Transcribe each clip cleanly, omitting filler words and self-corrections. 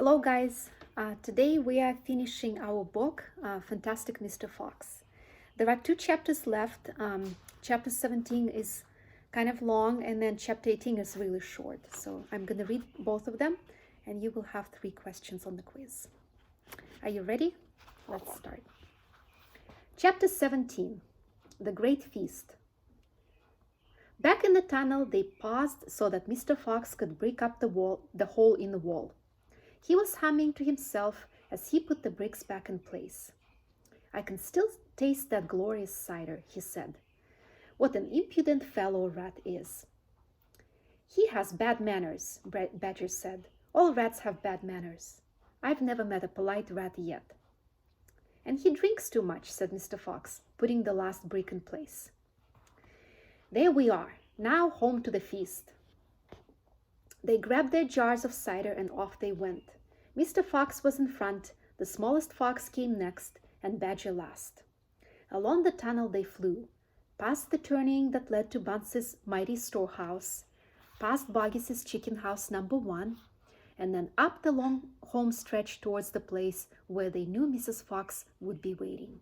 Hello guys, today we are finishing our book, Fantastic Mr. Fox. There are two chapters left. Chapter 17 is kind of long and then chapter 18 is really short. So I'm going to read both of them and you will have 3 questions on the quiz. Are you ready? Let's start. Chapter 17, The Great Feast. Back in the tunnel, they paused so that Mr. Fox could break up the hole in the wall. He was humming to himself as he put the bricks back in place. "I can still taste that glorious cider," he said. "What an impudent fellow Rat is." "He has bad manners," Badger said. "All rats have bad manners. I've never met a polite rat yet." "And he drinks too much," said Mr. Fox, putting the last brick in place. "There we are. Now home to the feast." They grabbed their jars of cider and off they went. Mr. Fox was in front, the smallest fox came next, and Badger last. Along the tunnel they flew, past the turning that led to Bunce's mighty storehouse, past Boggis's chicken house number 1, and then up the long home stretch towards the place where they knew Mrs. Fox would be waiting.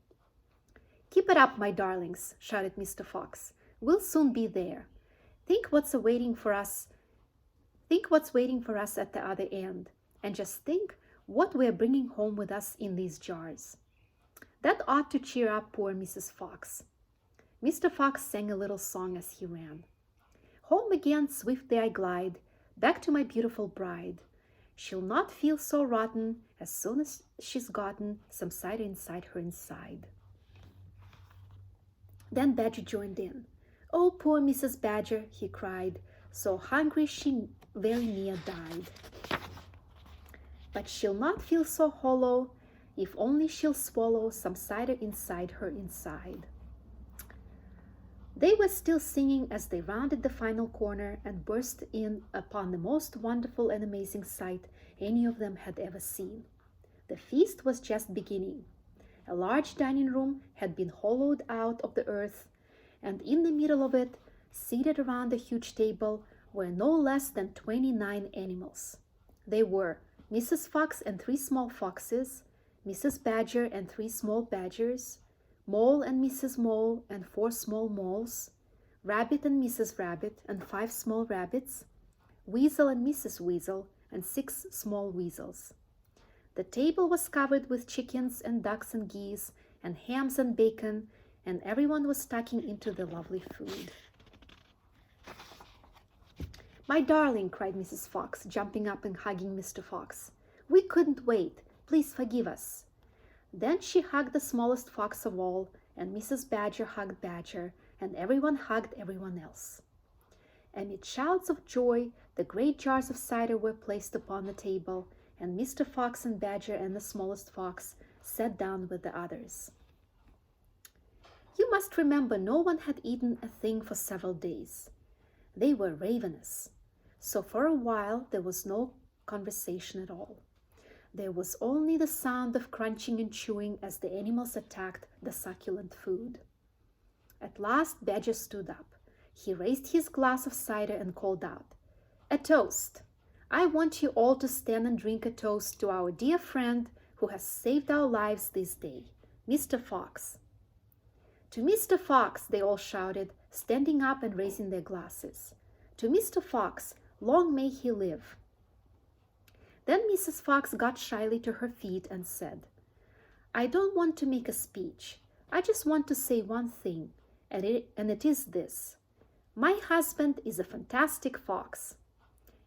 "Keep it up, my darlings," shouted Mr. Fox. "We'll soon be there. Think what's waiting for us at the other end, and just think what we're bringing home with us in these jars." That ought to cheer up poor Mrs. Fox. Mr. Fox sang a little song as he ran. "Home again swiftly I glide, back to my beautiful bride. She'll not feel so rotten as soon as she's gotten some cider inside her inside." Then Badger joined in. "Oh, poor Mrs. Badger," he cried, "so hungry she very near died. But she'll not feel so hollow if only she'll swallow some cider inside her inside." They were still singing as they rounded the final corner and burst in upon the most wonderful and amazing sight any of them had ever seen. The feast was just beginning. A large dining room had been hollowed out of the earth, and in the middle of it, seated around a huge table, were no less than 29 animals. They were Mrs. Fox and 3 small foxes, Mrs. Badger and 3 small badgers, Mole and Mrs. Mole and 4 small moles, Rabbit and Mrs. Rabbit and 5 small rabbits, Weasel and Mrs. Weasel and 6 small weasels. The table was covered with chickens and ducks and geese and hams and bacon, and everyone was tucking into the lovely food. "My darling," cried Mrs. Fox, jumping up and hugging Mr. Fox. "We couldn't wait. Please forgive us." Then she hugged the smallest fox of all, and Mrs. Badger hugged Badger, and everyone hugged everyone else. Amid shouts of joy, the great jars of cider were placed upon the table, and Mr. Fox and Badger and the smallest fox sat down with the others. You must remember no one had eaten a thing for several days. They were ravenous. So for a while there was no conversation at all. There was only the sound of crunching and chewing as the animals attacked the succulent food. At last Badger stood up. He raised his glass of cider and called out, "A toast! I want you all to stand and drink a toast to our dear friend who has saved our lives this day, Mr. Fox." "To Mr. Fox," they all shouted, standing up and raising their glasses. "To Mr. Fox, long may he live." Then Mrs. Fox got shyly to her feet and said, "I don't want to make a speech. I just want to say one thing, and it is this. My husband is a fantastic fox."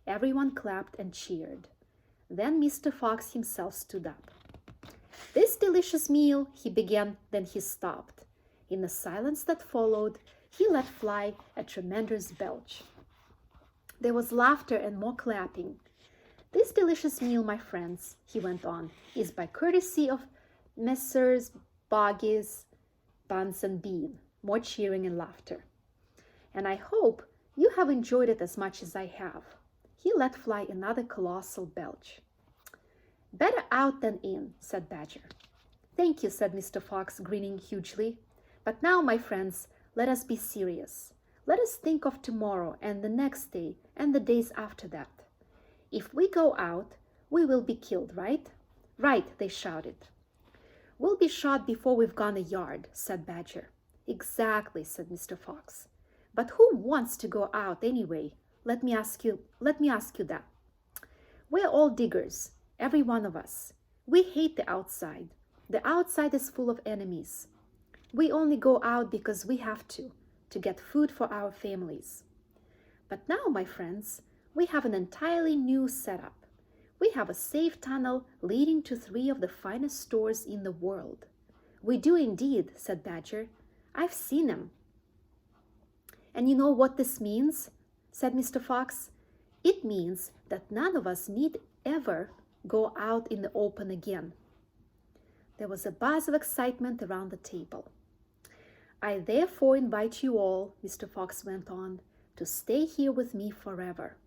Everyone clapped and cheered. Then Mr. Fox himself stood up. "This delicious meal," he began, then he stopped. In the silence that followed, he let fly a tremendous belch. There was laughter and more clapping. "This delicious meal, my friends," he went on, "is by courtesy of Messrs. Boggis, Bunce and Bean." More cheering and laughter. "And I hope you have enjoyed it as much as I have." He let fly another colossal belch. "Better out than in," said Badger. "Thank you," said Mr. Fox, grinning hugely. "But now, my friends, let us be serious. Let us think of tomorrow and the next day and the days after that. If we go out, We will be killed, right? Right, they shouted. We'll be shot before we've gone a yard, said Badger. Exactly, said Mr. Fox. But who wants to go out anyway? Let me ask you that. We're all diggers, every one of us. We hate the outside. The outside is full of enemies. We only go out because we have to get food for our families. But now, my friends, we have an entirely new setup. We have a safe tunnel leading to 3 of the finest stores in the world. We do indeed, said Badger. I've seen them. And you know what this means? Said Mr. Fox. It means that none of us need ever go out in the open again. There was a buzz of excitement around the table. I therefore invite you all, Mr. Fox went on, to stay here with me forever.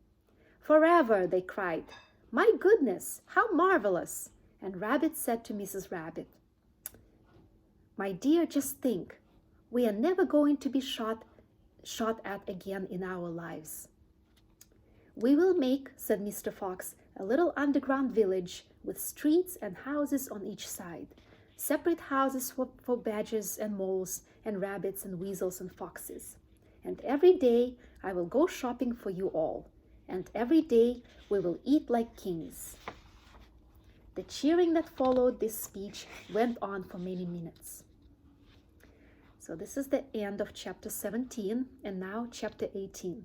Forever, they cried. My goodness, how marvelous! And Rabbit said to Mrs. Rabbit, my dear, just think, we are never going to be shot at again in our lives. We will make, said Mr. Fox, a little underground village with streets and houses on each side. Separate houses for badgers and moles and rabbits and weasels and foxes. And every day I will go shopping for you all. And every day we will eat like kings. The cheering that followed this speech went on for many minutes. So this is the end of chapter 17, and now chapter 18.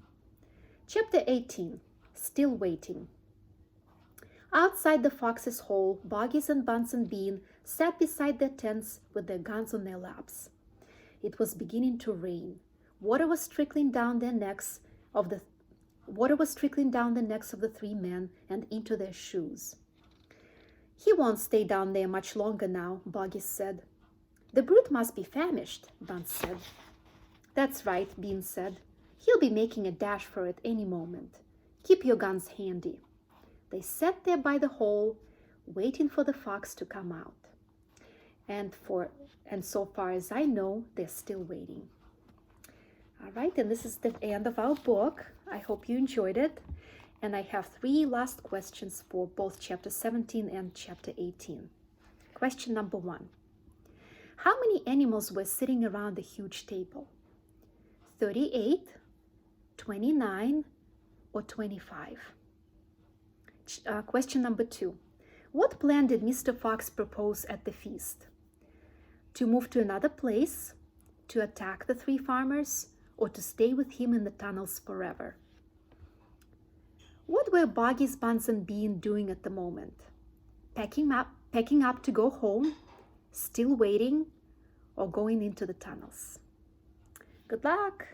Chapter 18, Still Waiting. Outside the fox's hole, Boggies and Buns and Bean sat beside their tents with their guns on their laps. It was beginning to rain. Water was trickling down the necks of the 3 men and into their shoes. He won't stay down there much longer now, Boggies said. The brute must be famished, Buns said. That's right, Bean said. He'll be making a dash for it any moment. Keep your guns handy. They sat there by the hole, waiting for the fox to come out. And so far as I know, they're still waiting. All right, and this is the end of our book. I hope you enjoyed it. And I have 3 last questions for both chapter 17 and chapter 18. Question number 1. How many animals were sitting around the huge table? 38, 29, or 25? Question number 2. What plan did Mr. Fox propose at the feast? To move to another place, to attack the 3 farmers, or to stay with him in the tunnels forever? What were Boggies, Buns, and Bean doing at the moment? Packing up to go home, still waiting, or going into the tunnels? Good luck!